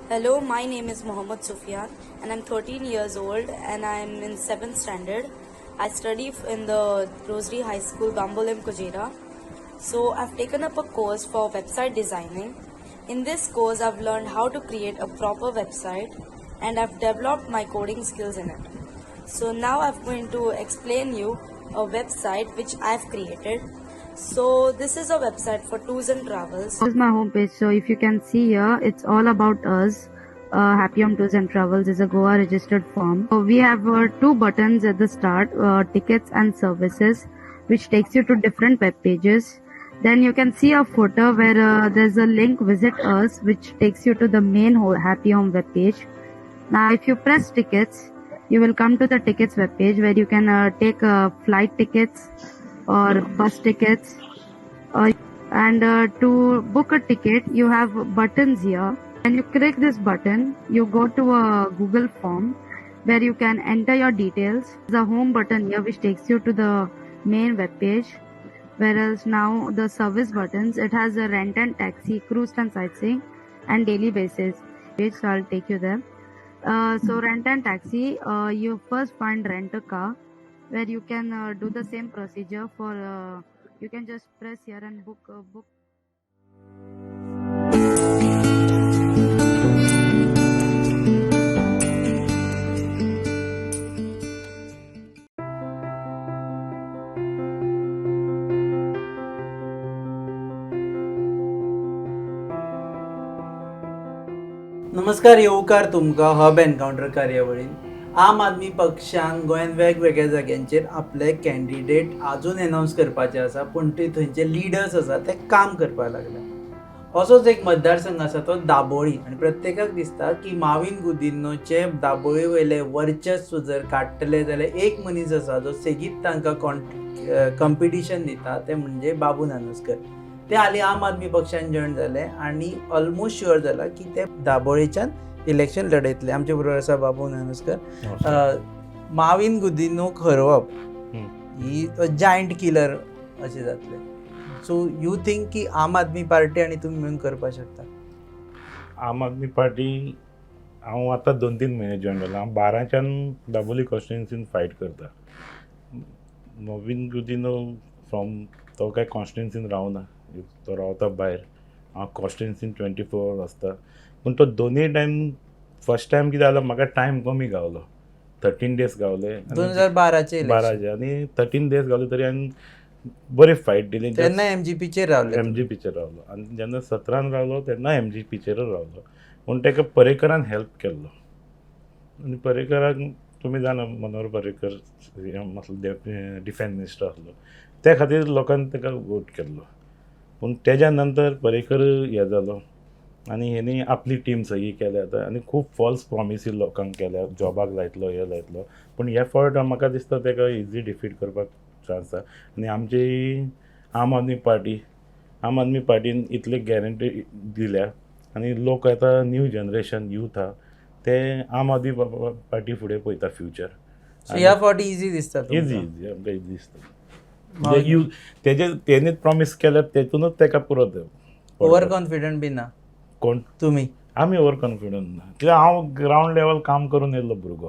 Hello, my name is Mohammad Sufyan and I'm 13 years old and I'm in 7th standard. I study in the Rosary High School, Bambolim, Kujera. So I've taken up a course for website designing. In this course, I've learned how to create a proper website and I've developed my coding skills in it. So now I'm going to explain you a website which I've created. So this is a website for tours and travels. This is my homepage. So if you can see here, it's all about us. Happy Home Tours and Travels is a Goa registered firm. So we have two buttons at the start, tickets and services, which takes you to different web pages. Then you can see a footer where there's a link visit us, which takes you to the main Happy Home web page. Now if you press tickets, you will come to the tickets web page where you can take flight tickets or bus tickets. And to book a ticket, you have buttons here. When you click this button, you go to a Google form where you can enter your details. There's a home button here which takes you to the main web page. Whereas now the service buttons, it has a rent and taxi, cruise and sightseeing, and daily basis. So I'll take you there. So rent and taxi, you first find rent a car, where you can do the same procedure for. You can just press here and book. नमस्कार, येवकार तुमकां hub encounter कार्यावळीन. आम आदमी पक्षान गोंयान वेगवेगळ्या जाग्यांचेर आपले candidate आजून एनावन्स करपाचे आसा, पूण ते थंयचे लिडर्स आसा ते काम करपाक लागल्या. असोच एक मतदारसंघ आसा तो दाबोळी, आनी प्रत्येकाक दिसता की माविन गुदिन्होचे दाबोळी वयले वर्चस्व जर काडटले जाल्यार एक मनीस आसा जो सेगीत तांकां कॉम्पिटिशन दिता, ते म्हणजे बाबू नानोसकर. ते हालीं आम आदमी पक्षान जॉयन जाले आनी ऑलमोस्ट शुअर जाला की ते दाबोळेच्यान इलेक्शन लडयतले. आमचे बरोबर आसा बाबू नानोसकर. माविन गुदिन्होक हरोवप ही जायंट किलर अशें जातलें. सो यू थिंक की आम आदमी पार्टी आनी तुमी मेळून करपाक शकता? आम आदमी पार्टी हांव आतां 2-3 म्हयने जॉयन जाला. हांव 12च्यान दाबोली कॉन्स्टिट्युन्सीन फायट करता. माविन गुदिन्हो तो काय कॉन्स्टिट्युन्सीन रावना, तो रावता भायर. हांव कॉन्स्टिट्युन्सीन 24 hours आसता. पूण तो दोनूय टायम फर्स्ट टायम कितें जालो, म्हाका टायम कमी गावलो. 13 days गावले 2012चे आनी 13 days गावले तरी हांवें बरी फायट दिली. तेन्ना एमजीपीचेर रावले. एमजीपीचेर रावलो आनी जेन्ना 17 रावलो तेन्ना एमजीपीचेर रावलो. पूण ताका पर्रेकरान हेल्प केल्लो. आनी पर्रेकराक तुमी जाणा, मनोहर पर्रेकर डिफेन्स मिनिस्टर आसलो, त्या खातीर लोकांनी ताका वोट केल्लो. पूण तेज्या नंतर पर्रेकर हे जालो आनी हेणी आपली टीम सगळी केल्या आतां, आनी खूब फॉल्स प्रॉमिसी लोकांक केल्या, जॉबाक लायतलो, हे लायतलो. पूण ह्या फावट म्हाका दिसता ताका इजी डिफीट करपाक चान्स आसा. आनी आमची आम आदमी पार्टीन इतले गॅरंटी दिल्या आनी लोक आतां न्यू जनरेशन यूथ आहा ते आम आदमी पार्टी फुडें पळयता फ्युचर. ह्या फावटी इजी दिसता? इजी आमकां इजी दिसता. तेणेच प्रॉमीस केल्या तेतूनच ताका पुरो. ओवर कॉन्फिडंट बी ना कोण? तुमी? आमी ओवर कॉन्फिडंट ना, कित्याक हांव ग्रावंड लेवल काम करून येयल्लो भुरगो,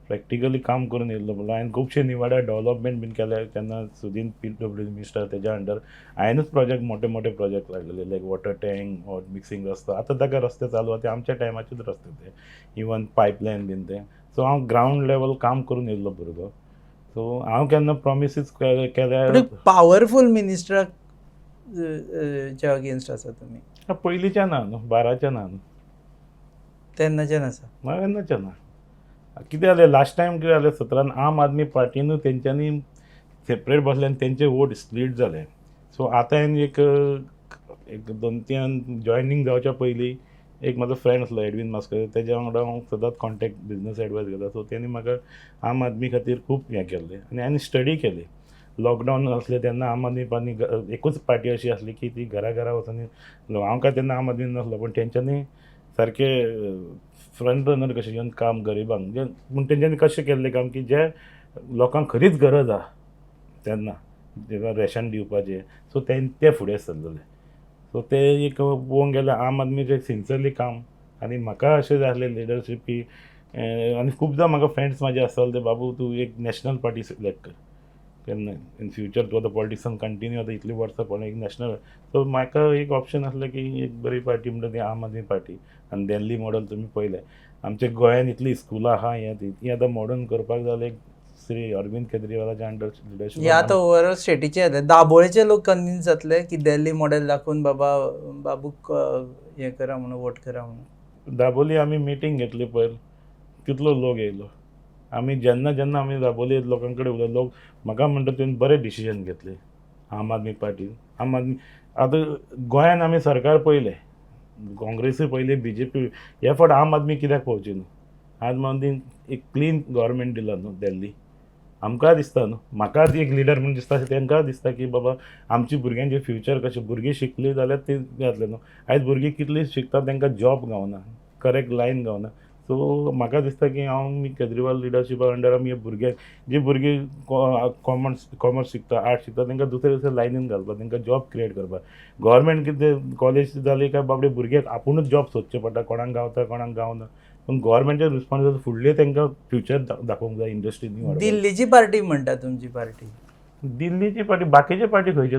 प्रॅक्टिकली काम करून येयल्लो भुरगो. हांवें खुबशे निवाड्या डेव्हलपमेंट बीन केल्या. तेन्ना सुदीन PWD मिनिस्टर तेज्या अंडर हांवेंनूच प्रोजेक्ट मोठे प्रोजेक्ट लागलेले, लायक वॉटर टँक, हॉट मिक्सिंग रस्तो. आतां ताका रस्ते चालू आहा ते आमच्या टायमाचेच रस्ते ते, इवन पायपलायन बीन ते. सो हांव ग्रावंड लेवल काम करून येयल्लो भुरगो. सो हांव केन्ना प्रॉमिसीस केल्या. पॉवरफूल मिनिस्टराक च्या अगेन्स्ट आसा तुमी? पयलींच्या ना न्हू, 12च्या ना न्हू, तेन्नाच्यान आसा? तेन्नाच्या ना. कितें जालें लास्ट टायम, कितें जालें 17 आम आदमी पार्टीनूय तेंच्यांनी सेपरेट बसले आनी तेंचे वोट स्प्लीट जाले. सो आतां हांवें एक 2-3 जॉयनींग जावच्या पयलीं एक म्हाजो फ्रेंड आसलो एडवीन मास्कर, तेज्या वांगडा हांव सदांच कॉन्टेक्ट बिजनस एडवायस घेता. सो तेणी म्हाका आम आदमी खातीर खूब हें केल्लें आनी हांवें स्टडी केली. लॉकडावन आसलें तेन्ना आम आदमी पार्टी एकूच पार्टी अशी आसली की ती घरा वचून, हांव काय तेन्ना आम आदमी नासलो, पूण तेंच्यांनी सारके फ्रंट रनर कशें घेवन काम गरिबांक म्हणजे. पूण तेंच्यांनी कशें केल्लें काम की जे लोकांक खरीच गरज आहा तेन्ना ताका रेशन दिवपाचें, सो ते फुडें सरलेले. सो ते एक पळोवंक गेल्यार आम आदमीचें सिन्सियरली काम आनी म्हाका अशें जाय आसलें लिडरशीप की आनी खुबदां म्हाका फ्रेंड्स म्हाजे आसताले ते बाबू तूं एक नॅशनल पार्टी सिलेक्ट कर केन्ना इन फ्युचर तूं आतां पॉलिटिक्सान कंटिन्यू आतां इतलीं वर्सां पळोवन एक नॅशनल सो म्हाका एक ऑप्शन आसलें की एक बरी पार्टी म्हणटा ती आम आदमी पार्टी आनी दिल्ली मॉडल तुमी पळयलें आमच्या गोंयान इतलीं स्कुलां आहा हें ती आतां मॉडर्न करपाक जाल्यार एक श्री अरविंद केजरीवालाच्या अंडर हे लिडरशीप आता ओव्हरऑल स्टेटीचे येतले दाबोळेचे लोक कन्विन्स जातले की दिल्ली मॉडेल दाखवून बाबा बाबूक हे करा म्हणून वोट करा म्हणून. दाबोली आमी मिटींग घेतली पळय कितलो लोक येयलो आमी जेन्ना जेन्ना आमी दाबोली लोकां कडेन उलयलो लोक म्हाका म्हणटा तुवें बरें डिसिजन घेतलें आम आदमी पार्टी आम आदमी आतां गोंयान आमी सरकार पयलें काँग्रेसूय पयली BJP हे फावट आम आदमी कित्याक पळोवची न्हू आज मदीं एक क्लीन गव्हर्मेंट दिला न्हू दिल्ली आमकां दिसता न्हू म्हाका एक लिडर म्हणून दिसता तांकां दिसता की बाबा आमची भुरग्यांचें फ्युचर कशें भुरगीं शिकलीं जाल्यार ते जातलें न्हू आयज भुरगीं कितलीं शिकता तांकां जॉब गावना करेक्ट लायन गावना सो म्हाका दिसता की हांव केजरीवाल लिडरशिपा अंडर आमी भुरग्यांक जी भुरगीं कॉमर्स शिकता आर्ट्स शिकता तांकां दुसरे दुसरे लायनीन घालपाक तांकां जॉब क्रिएट करपाक गव्हर्मेंट कितें कॉलेज जाली काय बाबडे भुरग्यांक आपुणूच जॉब सोदचे पडटा कोणाक गावता कोणाक गावना पूण गव्हर्मेंटाचे रिस्पॉन्सिबिलिटी फुडली तांकां फ्युचर दाखोवंक जाय इंडस्ट्रीनी दिल्लीची पार्टी म्हणटा तुमची पार्टी दिल्लीची पार्टी बाकीचे पार्टी खंयचे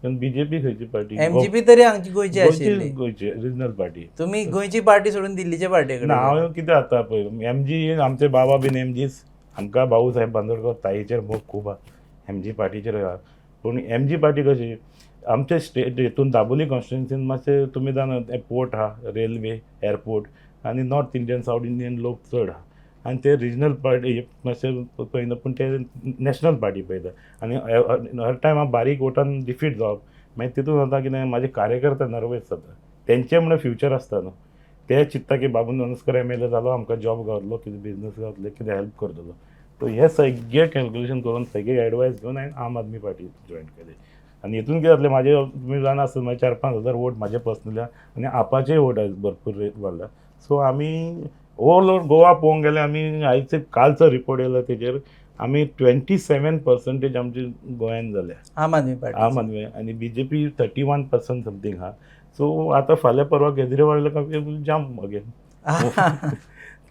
तर BJP खंयची पार्टी MGP तरी हांगची गोंयची आशिल्ली गोंयची रिजनल पार्टी तुम्ही गोंयची पार्टी सोडून दिल्लीच्या पार्टी ना कडेन हांव कितें जाता पळय MG आमचे बाबा बीन MGs आमकां भाऊ साहेब बांदोडकर ताईचेर मोग खूब आहा MG पार्टीचेर आहा पूण MG पार्टी कशी आमचे स्टेट हितून दाबोली कॉन्स्टिट्युन्सीन मातशें तुमी जाणा पोर्ट आहा रेल्वे एअरपोर्ट आनी नॉर्थ इंडियन सावथ इंडियन लोक चड आहा आनी ते रिजनल पार्टी मातशें पळयना पूण ते नॅशनल पार्टी पळयता आनी हर टायम हांव बारीक वोटान डिफीट जावप मागीर तितून जाता कितें म्हाजे कार्यकर्ते नर्वस जाता तेंचे म्हणून फ्युचर आसता न्हू ते चिंतता की बाबू नमस्कार MLA जालो आमकां जॉब गावतलो कितें बिजनस गावतले कितें हेल्प करतलो सो हे सगळे कॅल्क्युलेशन करून सगळे एडवायस घेवन हांवें आम आदमी पार्टी जॉयन केली आनी हितून कितें जातलें म्हाजे तुमी जाणा आसत म्हाजे 4-5 हजार वोट म्हाजे पर्सनली आनी आपाचेय वोट भरपूर रेट वाडला सो आमी ओवरऑल गोवा पळोवंक गेल्यार आमी आयज कालचो रिपोर्ट येयलो तेजेर आमी 27% आमचे गोंयान जाल्या आम आदमी पार्टी आम आदमी आनी BJP 31% समथींग आहा सो आतां फाल्यां परवा केजरीवाल जाम अगेन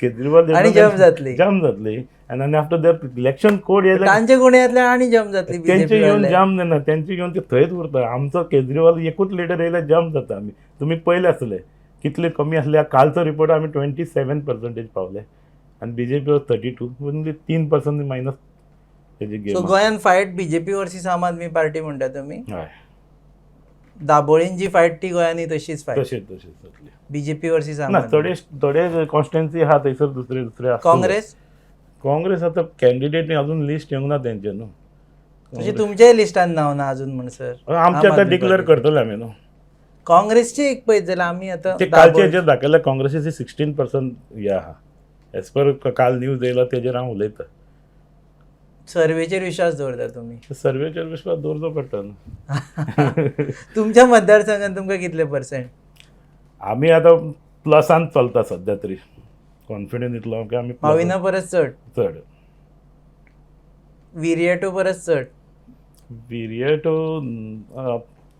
केजरीवाल आनी जम जातली आनी आफ्टर दॅट इलेक्शन कोड येयले तांचे कोणी येतले आनी जम जातली तेंचे घेवन जाम जायना तेंचे घेवन ते थंयच उरता आमचो केजरीवाल एकूच लिडर येयल्यार जाम जाता आमी तुमी पयले आसले कितले कमी आसले कालचो रिपोर्ट आमी 27% पावले आनी BJP वॉज 32 ओन्ली 3% मायनस तेजी सो गेम गोंयान फायट BJP वर्सीस आम आदमी पार्टी म्हणटा तुमी हय दाबोळीन जी फायट ती गोंयांनी तशीच फायट तशेंच जातली BJP वर्सीस आम ना आदमी थोडे कॉन्स्टिट्युन्सी आहा थंयसर दुसरे आसतले. काँग्रेस आतां कॅन्डिडेट अजून लिस्ट येवंक ना तेंचे न्हू म्हणजे तुमच्याय लिस्टान नाव ना अजून म्हण सर आमचे आतां डिक्लेअर करतले आमी न्हू काँग्रेसची एक पळयत जाल्यार आमी आतां ते कालचे हेचेर दाखयल्या काँग्रेसीची 16% हे आहा एज पर काल न्यूज येयला तेजेर हांव उलयतां सर्वेचेर विश्वास दवरता तुमी सर्वेचेर विश्वास दवरचो पडटा न्हू तुमच्या मतदारसंघात तुमकां कितले पर्सेंट आमी आतां प्लसान चलता सद्या तरी कॉन्फिडन्स इतलो की आमी माविना परस चड चड विरिएटो परस चड विरिएटो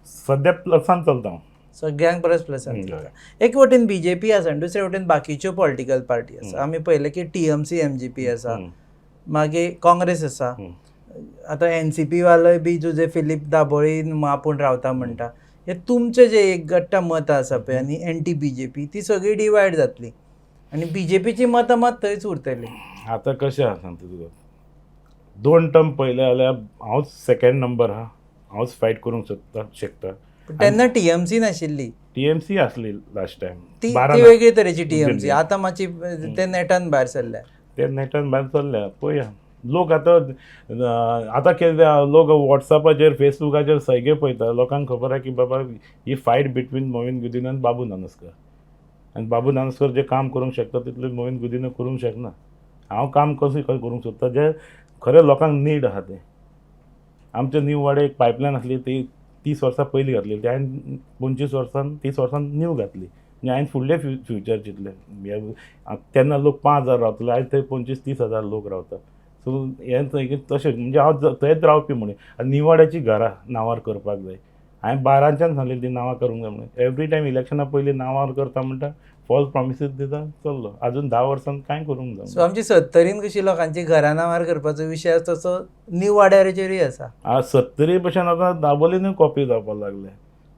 सद्या प्लसान चलता हांव सगळ्यांक परस प्लसान चलता एक वटेन BJP आसा आनी दुसरे वटेन बाकीच्यो पॉलिटिकल पार्टी आसा आमी पयलें की TMC MGP आसा मागीर काँग्रेस आसा आतां NCP वालोय बी जे फिलीप दाबोळीन आपूण रावता म्हणटा हे तुमचें जे एक गट्टा मतां आसा पळय आनी एंटी BJP ती सगळी डिवायड जातली आनी BJPची मतां मात थंयच उरतली आतां कशें आसा सांगता तुका 2 टर्म पयले जाल्यार हांवच सेकंड नंबर आहा हांवच फायट करूंक शकता तेन्ना TMC नाशिल्ली TMC आसली लास्ट टायम ती वेगळे तरेची TMC आतां मातशी ते नेटान भायर सरल्या ते नेटान भायर सरल्या पळया लोक आतां कितें लोक वॉट्सॅपाचेर फेसबुकाचेर सगळे पळयता लोकांक खबर आहा की बाबा ही फायट बिटवीन मोहीन गुदिन आनी बाबू नानसकर आनी बाबू नानसकर जे काम करूंक शकता तितलें मोहीन गुदिन करूंक शकना हांव काम कशें करूंक सोदता जे खरें लोकांक नीड आहा तें आमचे नीव वाडे एक पायपलायन आसली ती 30 वर्सां पयलीं घातली ती हांवें 25 वर्सान 30 वर्सान न्यू घातली म्हणजे हांवें फुडलें फ्युचर चिंतलें तेन्ना लोक 5,000 रावतले आयज थंय 25-30 हजार लोक रावता सो हें तशें म्हणजे हांव थंयच रावपी म्हणून आनी निवाड्याची घरां नांवार करपाक जाय हांवें 12च्यान सांगलें ती नांवां करूंक जाय म्हणून एवरी टायम इलेक्शना पयलीं नांवार करता म्हणटा फॉल्स प्रॉमिसीस दिता चल्लो अजून 10 वर्सांत कांय करूंक सो जावना. आमची 70 कशी लोकांची घरां करपाचो विशय आसा तसो न्यू वाड्यारेचेरूय आसा. आज 70 भशेन आतां दाबोलीनूय कॉपी जावपाक लागले.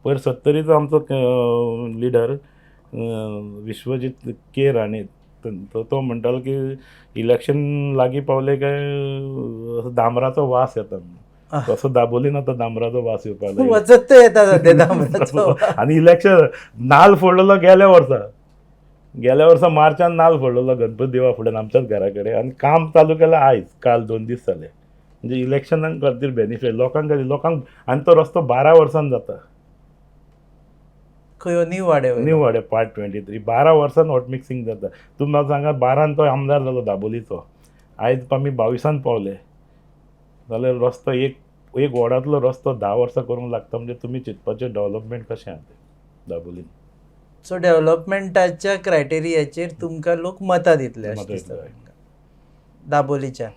पयर 70चो आमचो लिडर विश्वजीत के राणे तो म्हणटालो की इलेक्शन लागीं पावले काय दामराचो वास येता म्हणून. तसो दाबोलीन आतां दामराचो वास येवपाक लागला. वचत तो येता सध्या दामराचो. आनी इलेक्शन नाल्ल फोडलेलो गेल्या वर्सा मार्चान नाल्ल फोडलेलो गणपती देवा फुड्यान आमच्याच घरा कडेन आनी काम चालू केलें आयज काल 2 दीस जाले. म्हणजे इलेक्शनाक खातीर बेनिफीट लोकांक आनी तो रस्तो 12 वर्सान जाता. खंय न्यू वाडे न्यू वाडे पार्ट 23 12 वर्सान हॉट मिक्सिंग जाता. तुमी म्हाका सांगात 12 तो आमदार जालो दाबोलीचो. आयज आमी 22 पावले जाल्यार रस्तो एक वॉर्डांतलो रस्तो 10 वर्सां करूंक लागता. म्हणजे तुमी चिंतपाचें डेव्हलपमेंट कशें आहा तें दाबोलीन. सो डेव्हलपमेंटाच्या क्रायटेरियाचेर तुमकां लोक मतां दितले अशें मतां दिसता दितले. तुमकां दाबोलीच्या.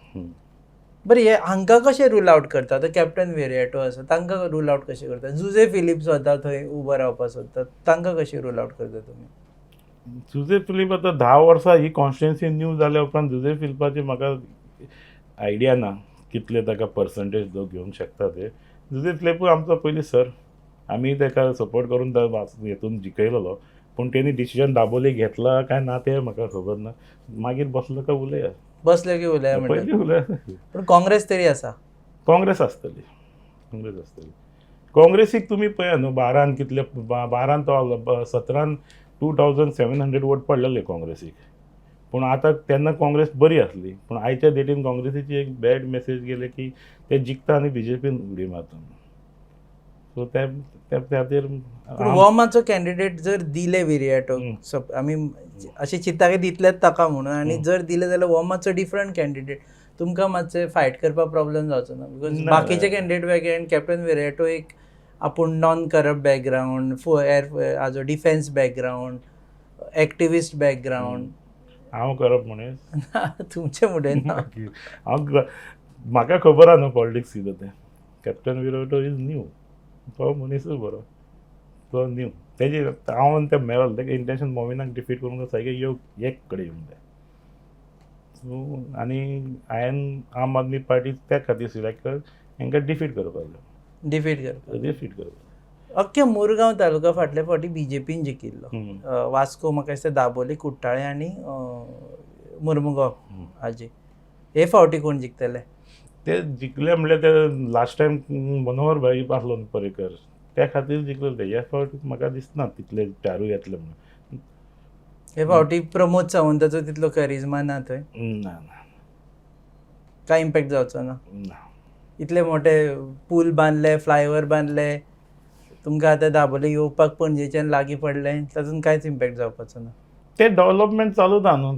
बरें हे हांकां कशें रूल आवट करता. आतां कॅप्टन वेरिएटो आसा तांकां रूल आवट कशें करता. जुजे फिलिप्स वता थंय उबो रावपाक सोदता तांकां कशें रूल आवट करता तुमी. जुजे फिलीप आतां 10 वर्सां ही कॉन्स्टिट्युन्सी न्यू जाल्या उपरांत जुजे फिलिपाची म्हाका आयडिया ना कितले ताका पर्संटेज जो घेवंक शकता ते. जुजे फिलिपूय आमचो पयलीं सर. आमी ताका सपोर्ट करून हेतून जिखयलेलो पूण तेणी डिसिजन दाबोली घेतला काय ना तें म्हाका खबर ना. मागीर बसलो काय उलया बसले की उलया म्हणटा. पयलीं उलया. पूण काँग्रेस तरी आसा. काँग्रेस आसतली. काँग्रेसीक तुमी पळया न्हू 12 कितले 12 तो 17 2700 वोट पडलेले काँग्रेसीक. पूण आतां तेन्ना काँग्रेस बरी आसली पूण आयच्या डेटीन काँग्रेसीची एक बॅड मेसेज गेले की ते जिखता आनी बीजेपीन उडी मारता. सो त्या खातीर पूण वॉमाचो कॅन्डिडेट जर दिले विरिएटो आमी अशें चिंत्ता की दितलेच ताका म्हणून आनी जर दिले जाल्यार वॉमाचो डिफरंट कॅन्डिडेट तुमकां मातशें फायट करपाक प्रॉब्लेम जावचो ना. बिकॉज बाकीचे कॅन्डिडेट वेगळे आनी कॅप्टन विरिएटो एक आपूण नॉन करप्ट बॅकग्रावंड हाजो डिफेन्स बॅकग्रावंड एक्टिविस्ट बॅकग्रावंड. हांव करप म्हणे तुमचे फुडें ना. हांव म्हाका खबर आहा न्हू पॉलिटिक्स कितें तें. कॅप्टन विराटो इज न्यू. तो मनीसूय बरो तो न्यू तेजी हांव तें मेळ्ळो तेका इंटेंशन मोविनाक डिफीट करूंक सारकें एक कडेन येवंक जाय. सो आनी हांवें आम आदमी पार्टी त्या खातीर सिलेक्ट कर हांकां डिफीट करपाक जाय. डिफीट करपाक अख्ख्या मुरगांव तालुका फाटल्या फावटी बीजेपीन जिखिल्लो. वास्को म्हाका दिसता दाबोली कुट्टाळे आनी मुर्मुगांव हाजी. हे फावटी कोण जिखतले. ते जिखले म्हणल्यार ते लास्ट टायम मनोहर भाई आसलो पर्रेकर त्या खातीर जिखले ते. ह्या फावटी म्हाका दिसना तितले चारूय येतले म्हणून. हे फावटी प्रमोद सावंताचो तितलो कॅरिझमा ना थंय. ना काय इम्पॅक्ट जावचो ना. ना इतले मोठे पूल बांदले फ्लायओव्हर बांदले तुमकां आतां दाबोले येवपाक पणजेच्यान लागीं पडलें तातूंत कांयच इम्पॅक्ट जावपाचो ना. ते डेव्हलपमेंट चालूच आहा न्हू.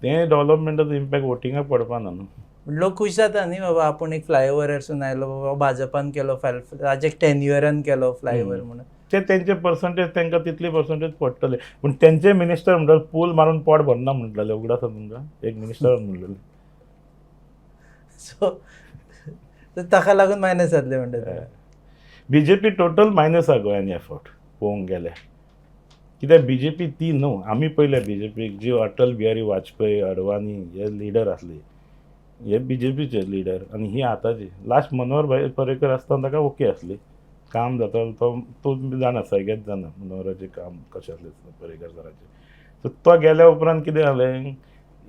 तें डेव्हलपमेंटाचो इम्पॅक्ट वोटिंगाक पडपाना न्हू. लोक खुश जाता न्ही बाबा आपूण एक फ्लायओव्हरसून आयलो बाबा भाजपान केलो ताजे टेन्युअरान केलो फ्लायओव्हर म्हणून. ते तेंचे पर्संटेज तांकां तितली पर्संटेज पडटले पूण तेंचे मिनिस्टर म्हणटाले पूल मारून पोट भरना म्हणटाले. उगडास तुमकां एक मिनिस्टर म्हणलेले. सो ताका लागून मायनस जातले म्हणटा. बीजेपी टोटल मायनस आहा गोंयान ह्या फावट पळोवंक गेले. कित्याक बीजेपी ती न्हू. आमी पयल्या बीजेपीक जी अटल बिहारी वाजपेयी अडवाणी हे लिडर आसले हे बीजेपीचे लिडर आनी ही आतांची. लास्ट मनोहर भाई पर्रेकर आसतना ताका ओके आसली. काम जाता तो जाणा सगळेच जाणा मनोहराचें काम कशें आसलें पर्रेकर सराचें. सो तो गेल्या उपरांत कितें जालें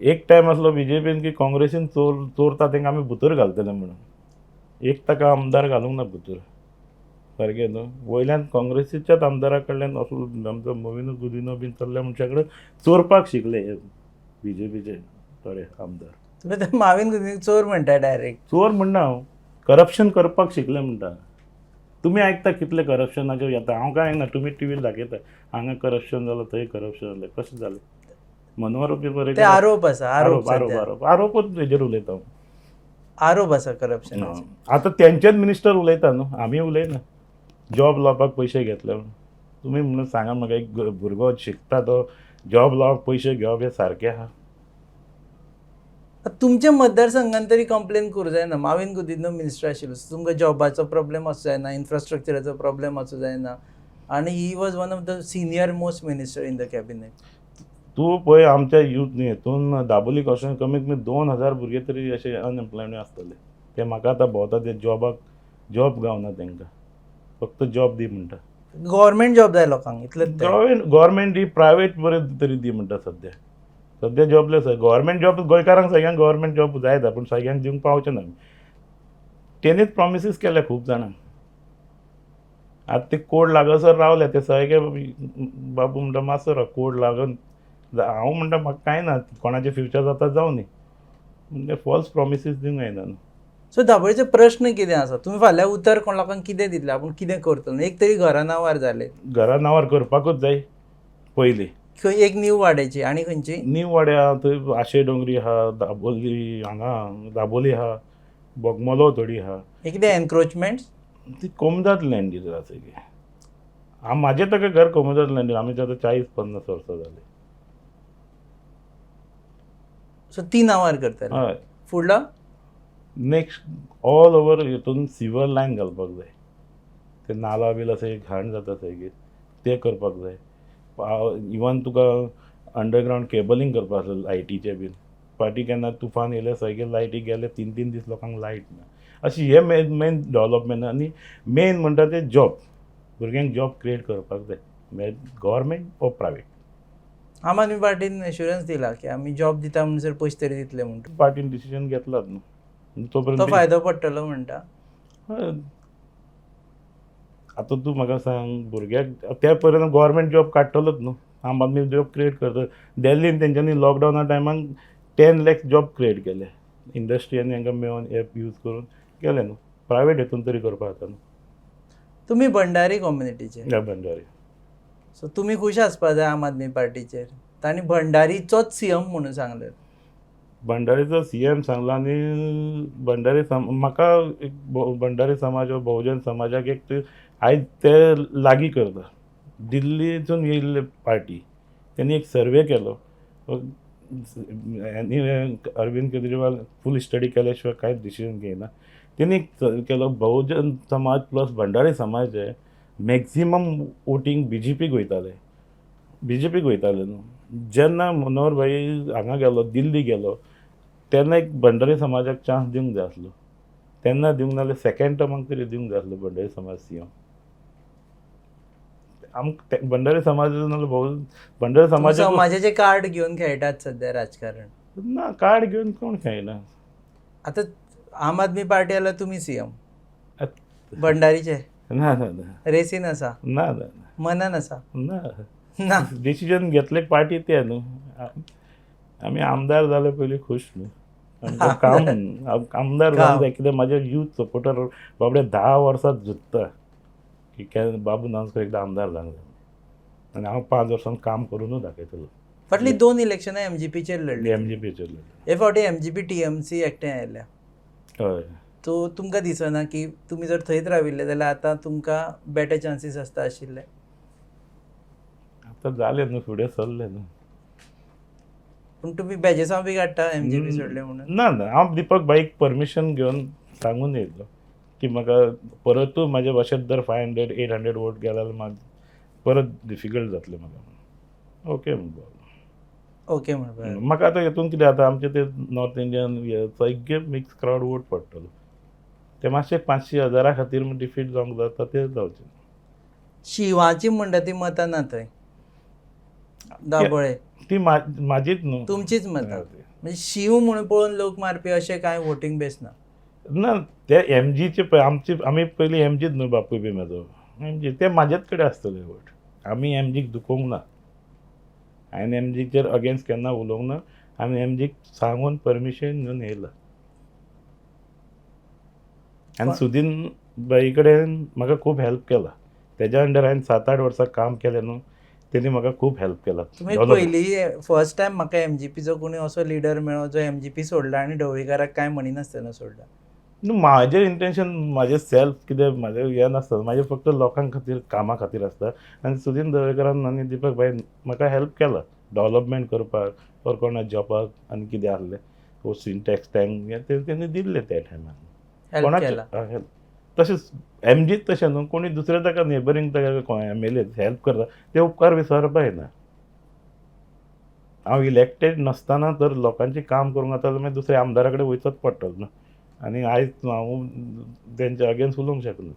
एक टायम आसलो बीजेपीन की काँग्रेसीन चोरता तांकां आमी भितर घालतले म्हणून. एक ताका आमदार घालूंक ना भितर. सारकें न्हू. वयल्यान काँग्रेसीच्याच आमदारा कडल्यान असो आमचो मोविनो गुदिनो बीन चल्ल्या मनशा कडेन चोरपाक शिकले हे बीजेपीचे थोडे आमदार. तुमी ते माविन गुदिन्याक चोर म्हणटा डायरेक्ट. चोर म्हणना हांव करप्शन करपाक शिकले म्हणटा. तुमी आयकता कितले करप्शनाचे येता. हांव काय ना तुमी टीव्हीर दाखयता हांगा करप्शन जालें थंय करप्शन जालें कशें जालें. मनोहर पर्रेकर ते आरोप आसा. आरोपूच हेजेर उलयता हांव. आरोप आसा करप्शन. आतां तेंचेच मिनिस्टर उलयता न्हू आमी उलयना. जॉब लावपाक पयशे घेतले म्हणून. तुमी म्हणून सांगा म्हाका एक भुरगो शिकता तो जॉब लावपाक पयशे घेवप हे सारकें आहा. तुमच्या मतदारसंघान तरी कंप्लेन करूं जायना. माविन गुदिन्हो मिनिस्टर आशिल्लो तुमकां जॉबाचो प्रॉब्लेम असो जायना इन्फ्रास्ट्रक्चराचो प्रॉब्लेम असो जायना आनी he was one of the senior most minister in the cabinet. तूं पळय आमच्या यूथ हितून दाबोली कॉन्स्टिट्युन्सीन कमीत कमी 2000 भुरगे तरी अशे अनएम्प्लॉयड आसतले. ते म्हाका आतां भोंवता ते जॉब गावना तांकां, फक्त जॉब दी म्हणटा. गव्हर्मेंट जॉब जाय लोकांक इतलेंच ते. गव्हर्मेंट दी, प्रायवेट बरें तरी दी म्हणटा सद्या जॉबलेस आसा. गव्हर्मेंट जॉब गोंयकारांक सगळ्यांक गव्हर्मेंट जॉब जाय पूण सगळ्यांक दिवंक पावचे ना. तेणीच प्रॉमिसीस केल्या खूब जाणांक. आतां ते कोड लागसर रावले ते सगळे बाबू म्हणटा मातसो राव कोड लागून हांव म्हणटा म्हाका कांय ना, कोणाचें फ्युचर जाता जावं न्ही, म्हणजे फॉल्स प्रॉमिसीस दिवंक जायना न्हू. सो दाबोळेचे प्रश्न कितें आसा? तुमी फाल्यां उतर कोण लोकांक कितें दितले? आपूण कितें करतलो? एक तरी घरा नांवार जाले, घरा नांवार करपाकूच जाय पयलीं. खंय एक नीव वाड्याची आनी खंयची? नीव वाड्या थंय आशे डोंगरी आहा, दाबोली आहा, बोगमलो थोडी आहा. हे कितें एनक्रोचमेंट? ती कोमदात लँडीर आसा सगळी. म्हाजें ताका घर कोमदात लँडीर. आमी आतां 40-50 वर्सां जाली. सो ती नांवार करतले. हय. फुडलो नेक्स्ट ऑल ओवर हितून सिवर लायन घालपाक जाय. ते नाला बील अशें घाण जाता सगळी ते करपाक जाय. इवन तुका अंडरग्रावंड केबलींग करपाक आसलें लायटीचें बीन. फाटीं केन्ना तुफान येयलें सगळे लायटी गेले 3-3 दीस लोकांक लायट ना. अशी हे मेन डेव्हलपमेंट. आनी मेन म्हणटा ते जॉब, भुरग्यांक जॉब क्रिएट करपाक जाय, गव्हर्मेंट ओ प्रायवेट. आम आदमी पार्टीन एश्युरन्स दिला की आमी जॉब दिता म्हणसर पयशे तरी दितले म्हणून. पार्टीन डिसिजन घेतलात न्हू. तो फायदो पडटलो म्हणटा. आतां तूं म्हाका सांग, भुरग्याक त्या पर्यंत गव्हर्मेंट जॉब काडटलोच न्हू. आम आदमी जॉब क्रिएट करता. दिल्लीन तेंच्यांनी लॉकडावना टायमाक 10 लाख जॉब क्रिएट केले. इंडस्ट्रियांनी हांकां मेळोन एप यूज करून केले न्हू. प्रायवेट हितून तरी करपा जाता न्हू. तुमी भंडारी कम्युनिटीचे, भंडारी. सो तुमी खूश आसपा जाय आम आदमी पार्टीचेर. तांणी भंडारीचोच सीएम म्हणून सांगले. भंडारीचो सीएम सांगला आनी म्हाका भंडारी समाज वा बहुजन समाजाक एक आयज ते लागीं करता. दिल्लीसून येयल्ले पार्टी त्यांनी एक सर्वे केलो. अरविंद केजरीवाल फूल स्टडी केल्या शिवाय कांयच डिसिजन घेयना. त्यांनी केलो बहुजन समाज प्लस भंडारी समाज जे मॅक्झिमम वोटींग बीजेपीक वयताले न्हू. जेन्ना मनोहर भाई हांगा गेलो, दिल्ली गेलो, तेन्ना एक भंडारी समाजाक चान्स दिवंक जाय आसलो. तेन्ना दिवंक नाजाल्यार सेकंड टर्माक तरी दिवंक जाय आसलो भंडारी समाज सीएम. भंडारी समाज नाजाल्यार भंडारी समाजाचे कार्ड घेवन खेळटात सध्या राजकारण. ना, कार्ड घेवन कोण खेळना. आतां आम आदमी पार्टी जाल्यार तुमी सीएम भंडारीचे. ना ना ना रेसीन आसा, ना ना मनान आसा ना ना. डिसिजन घेतले पार्टी ते न्हू. आमी आमदार जाले पयलीं खूश न्हू. काम आमदार जावंक जाय. कित्याक म्हाजे यूथ सपोर्टर बाबडे 10 वर्सां झुजता की बाबू नांसकर एकदां आमदार जावंक जाय. आनी हांव 5 वर्सान काम करूनच दाखयतलो. फाटली 2 इलेक्शनां एमजीपीचेर लढली. एमजीपीचेर लढले. हे फावटी एमजीपी टीएमसी एकठांय आयल्या. हय. सो तुमकां दिसना की तुमी जर थंयच राविल्ले जाल्यार आतां तुमकां बेटर चान्सीस आसता आशिल्ले? आतां जालें न्हू, फुडें सरलें न्हू. पूण तुमी बेजेसांव बी काडटा एमजीपी सोडले म्हणून? ना ना, हांव दिपक भाईक परमिशन घेवन सांगून येयलो की म्हाका परतूय म्हाजे भाशेन जर 500-800 वोट गेले जाल्यार म्हाका परत डिफिकल्ट जातलें म्हाका. ओके म्हणपाक. ओके म्हणपाक. म्हाका आतां हितून कितें जाता, आमचे ते नॉर्थ इंडियन सगळे मिक्स क्रावड वोट पडटलो. ते मातशे 500,000 खातीर डिफीट जावंक जाता ते जावचें. शिवाची म्हणटा ती मतां ना थंय दाबोळे. ती म्हाजीच न्हू. तुमचीच मतां. म्हणजे शिव म्हणून पळोवन लोक मारपी अशें कांय वोटींग बेस ना. ना, ते एमजीचे पळय आमी पयलीं एमजीच न्हू बापूय बी म्हाजो. एमजी ते म्हाजेच कडेन आसतले वोट. आमी एमजीक दुखोवंक ना. हांवें एमजीचेर अगेन्स्ट केन्ना उलोवंक ना. हांवें एमजीक सांगून परमिशन घेवन येयलां. आनी सुदीन बाई कडेन म्हाका खूब हेल्प केला. तेज्या अंडर हांवें 7-8 वर्सां काम केलें न्हू. तेणी म्हाका खूब हेल्प केला. तुमी पयलीं फर्स्ट टायम म्हाका एमजीपीचो कोणी असो लिडर मेळ्ळो जो एमजीपी सोडला आनी ढवळीकाराक कांय म्हणिनासतना सोडला. न्हू, म्हाजें इंटेंशन म्हाजें सेल्फ कितें म्हाजें हें नासता. म्हाजें फक्त लोकां खातीर कामा खातीर आसता. आनी सुदीन ढवळीकारान आनी दिपक भाई म्हाका हेल्प केला डेव्हलपमेंट करपाक ओर कोणा जॉबाक आनी कितें आहलें वो सिंटॅक्स टँक हें तेणी दिल्लें त्या टायमार. कोणाचें तशेंच एमजीच तशें न्हू, कोणी दुसरें ताका नेबरींग ताका एमएलए हेल्प करता ते उपकार विसरपा येना. हांव इलेक्टेड नासतना तर लोकांचें काम करूंक जाता जाल्यार मागीर दुसऱ्या आमदारा कडेन वयचोच पडटलो न्हू आनी आयज हांव तेंच्या अगेन्स्ट उलोवंक शकना.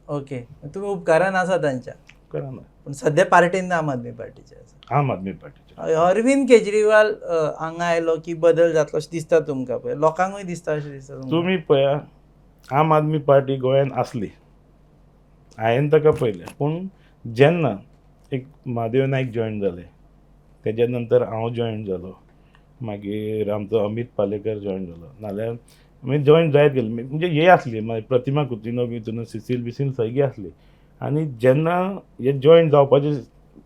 ओके, तुम्ही उपकारान आसा तांच्या, करना पण सध्या पार्टीन आम आदमी पार्टीचे आसा. आम आदमी पार्टीचे. अरविंद केजरीवाल हांगा आयलो की बदल जातलो अशें दिसता तुमकां? पळय लोकांकूय दिसता अशें दिसता तुमकां? तुमी पळया, आम आदमी पार्टी गोंयान आसली, हांवें ताका पयलें, पूण जेन्ना एक महादेव नायक जॉयन जाले, तेज्या नंतर हांव जॉयन जालो, मागीर आमचो अमित पालेकर जॉयन जालो, नाल्यार आमी जॉयन जायत गेले. म्हणजे हे आसली प्रतिमा कुतिनो बितिनो सिसील बिसील सगळी आसली. आनी जेन्ना हे जॉयन जावपाचें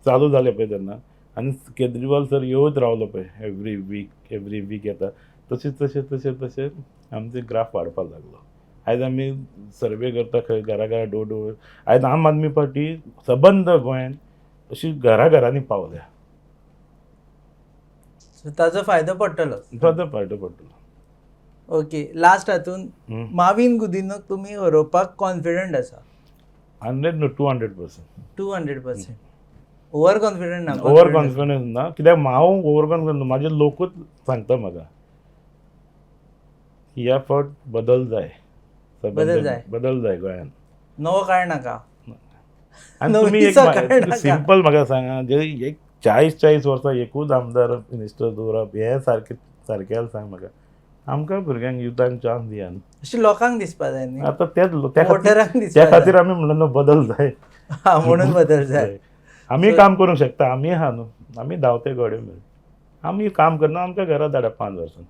चालू जालें पळय तेन्ना, आनी केजरीवाल सर येवत रावलो पळय एवरी वीक येता, तशें आमचें ग्राफ वाडपाक लागलो. आयज आमी सर्वे करता खंय घरा डोर डोर. आयज आम आदमी पार्टी सबंद गोंयान अशी घरांनी पावल्या. ताजो फायदो पडटलो. फायदो पडटलो. ओके, लास्ट हातून माविन गुदिनोक तुमी हरोवपाक कॉन्फिडंट आसा? 100 न्हू 200%. 200%. ओवर कॉन्फिडंट ना? ओवर कॉन्फिडन्स ना, कित्याक हांव ओवर कॉन्फिडन्स म्हाजे लोकूच सांगता म्हाका ह्या फावट बदल जाय गोंयान. नवो काळ नाका. आनी तुमी एक सिंपल म्हाका सांगा, जे एक 40 वर्सां एकूच आमदार मिनिस्टर दवरप हें सारकें सांग म्हाका. आमकां भुरग्यांक युथांक चान्स दिया न्ही. अशें लोकांक दिसपा जाय न्ही, आतां वोटरांक दिसपा त्या खातीर आमी म्हणलें न्हू बदल जाय. म्हणून बदल जाय. आमी काम करूंक शकता, आमी आहा न्हू, आमी धांवते घोडे मेळ, आमी काम करना, आमकां घरा धाडा 5 वर्सां.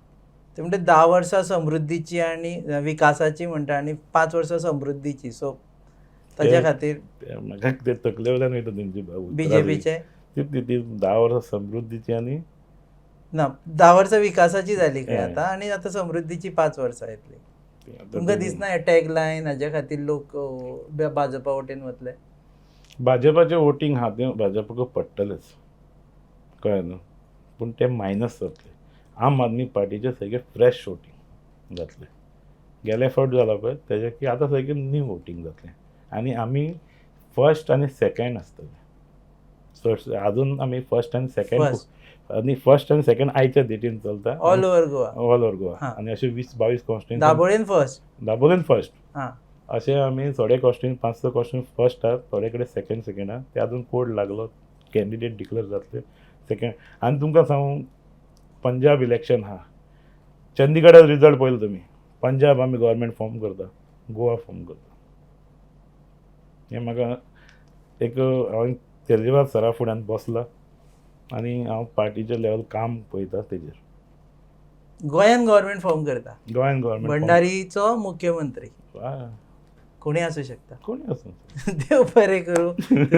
ते म्हणटा 10 वर्सां समृद्धीची आनी विकासाची म्हणटा आनी 5 वर्सां समृद्धीची. सो ताच्या खातीर म्हाका ते तकले वयल्यान वयता तेंची बीजेपीचे ती 10 वर्सां समृद्धीची आनी ना 10 वर्सां विकासाची जाली खंय आतां, आनी आतां समृद्धीची 5 वर्सां येतली. तुमकां दिसना हे टॅग लायन हाज्या खातीर लोक भाजपा वटेन वतले? भाजपाचें वोटींग हा तें भाजपाक पडटलेंच, कळ्ळें न्हू, पूण ते मायनस जातले. आम आदमी पार्टीचे सगळे फ्रेश वोटींग जातले. गेले फावट जाला पळय तेजे की आतां सगळें न्यू वोटींग जातलें आनी आमी फर्स्ट आनी सेकंड आसतले. आजून आमी फर्स्ट आनी सेकंड आयच्या डेटीन चलता ऑल ओव्हर गोवा आनी अशे 20-22 कॉन्स्टिट्युएन्सी दाबोळेन फर्स्ट अशें आमी थोडे कॉन्स्टिट्युएन्सी 5-6 कॉन्स्टिट्युएन्सी फर्स्ट आहात, थोडे कडेन सेकंड आहा. ते आजून कोड लागलो, कॅन्डिडेट डिक्लेअर जातले सेकंड. आनी तुमकां सांगू, पंजाब इलेक्शन आहा, चंदीगडात रिजल्ट पळयलो तुमी, पंजाब आमी गव्हर्मेंट फॉर्म करता, गोवा फॉर्म करता. हें म्हाका एक हांवें केजरीवाल सरा फुड्यान बसला आनी हांव पार्टीच्या लेवल काम पळयता तेजेर. गोंयान गव्हर्मेंट फॉर्म करता, गोंयान गव्हर्मेंट भंडारीचो मुख्यमंत्री कोणी आसूं शकता. कोणी आसूं. देव बरें करूं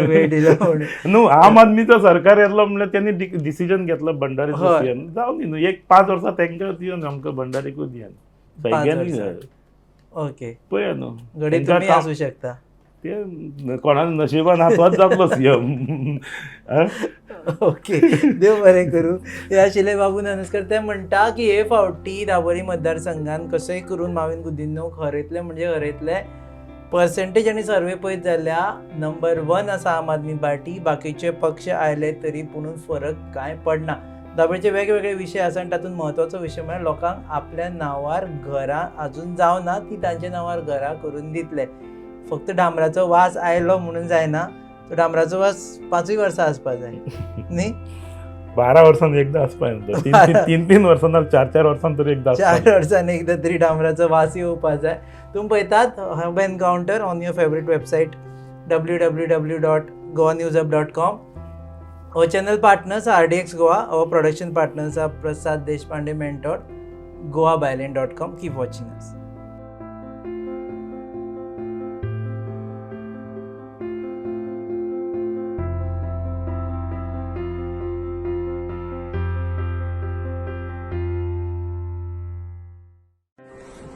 वेळ दिलो म्हणून. न्हू, आम आदमीचो सरकार येतलो म्हणल्यार त्यांनी डिसिजन घेतलं भंडारी जावं न्ही न्हू, एक 5 वर्सां तेंकां दियान, आमकां भंडारीकूच दियान सगळ्यांनी. ओके, पळया न्हू, घडी तुमी आसूं शकता. ते कोणाच्या नशिबान हातवात जातलो सीएम. ओके, देव बरें करूं. हे आशिल्ले बाबू नानसकर. ते म्हणटा की हे फावटी दाबोळी मतदारसंघान कशेंय करून माविन गुदिन्होक हरयतले म्हणजे हरयतले. पर्सेंटेज आनी सर्वे पळयत जाल्यार नंबर 1 आसा आम आदमी पार्टी. बाकीचे पक्ष आयले तरी पुणून फरक कांय पडना. दाबोळेचे वेगवेगळे विशय आसा आनी तातूंत म्हत्वाचो विशय म्हळ्यार लोकांक आपल्या नांवार घरां अजून जावना ती तांच्या नांवार घरां करून दितले. फक्त डांबराचो वास आयलो म्हणून जायना, तो डांबराचो वास 5 वर्सां आसपाक जाय न्ही. 12 वर्सांनी एकदा आसपाक जाय, 3 वर्सां ना 4 वर्सां तरी एकदा 4 वर्सांनी एकदा तरी डांबराचो वास येवपाक जाय. तुमी पळयतात hub encounter on your favourite website www.goanewsup.com. Our channel partners are RDX Goa. Our production partners are Prasad Deshpande Mentor, goabyland.com. Keep watching us.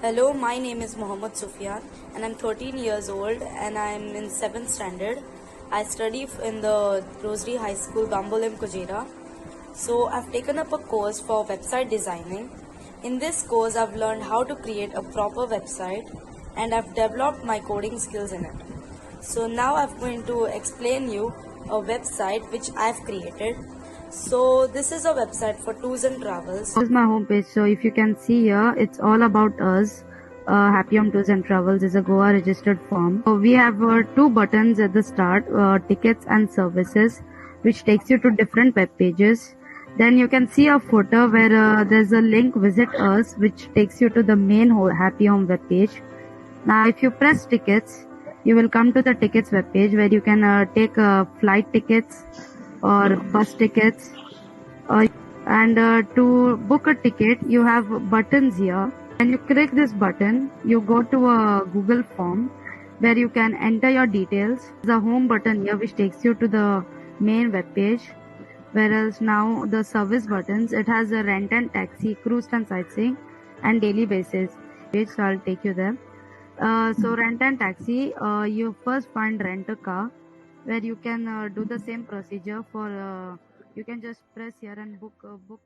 Hello, my name is Mohammad Sufyan and I'm 13 years old and I'm in 7th standard. I study in the Rosary High School, Bambolim, Kujera. So I've taken up a course for website designing. In this course, I've learned how to create a proper website and I've developed my coding skills in it. So now I'm going to explain you a website which I've created. So this is a website for tours and travels. This is my homepage. So if you can see here, it's all about us. Happy Home Tours and Travels is a Goa registered firm. So we have two buttons at the start, tickets and services, which takes you to different web pages. Then you can see a footer where there's a link visit us, which takes you to the main Happy Home web page. Now if you press tickets, you will come to the tickets web page where you can take flight tickets or bus tickets. And to book a ticket, you have buttons here. When you click this button, you go to a Google form where you can enter your details. There's a home button here which takes you to the main web page. Whereas now the service buttons, it has a rent and taxi, cruise and sightseeing, and daily basis. So I'll take you there. So rent and taxi, you first find rent a car, where you can do the same procedure for. You can just press here and book.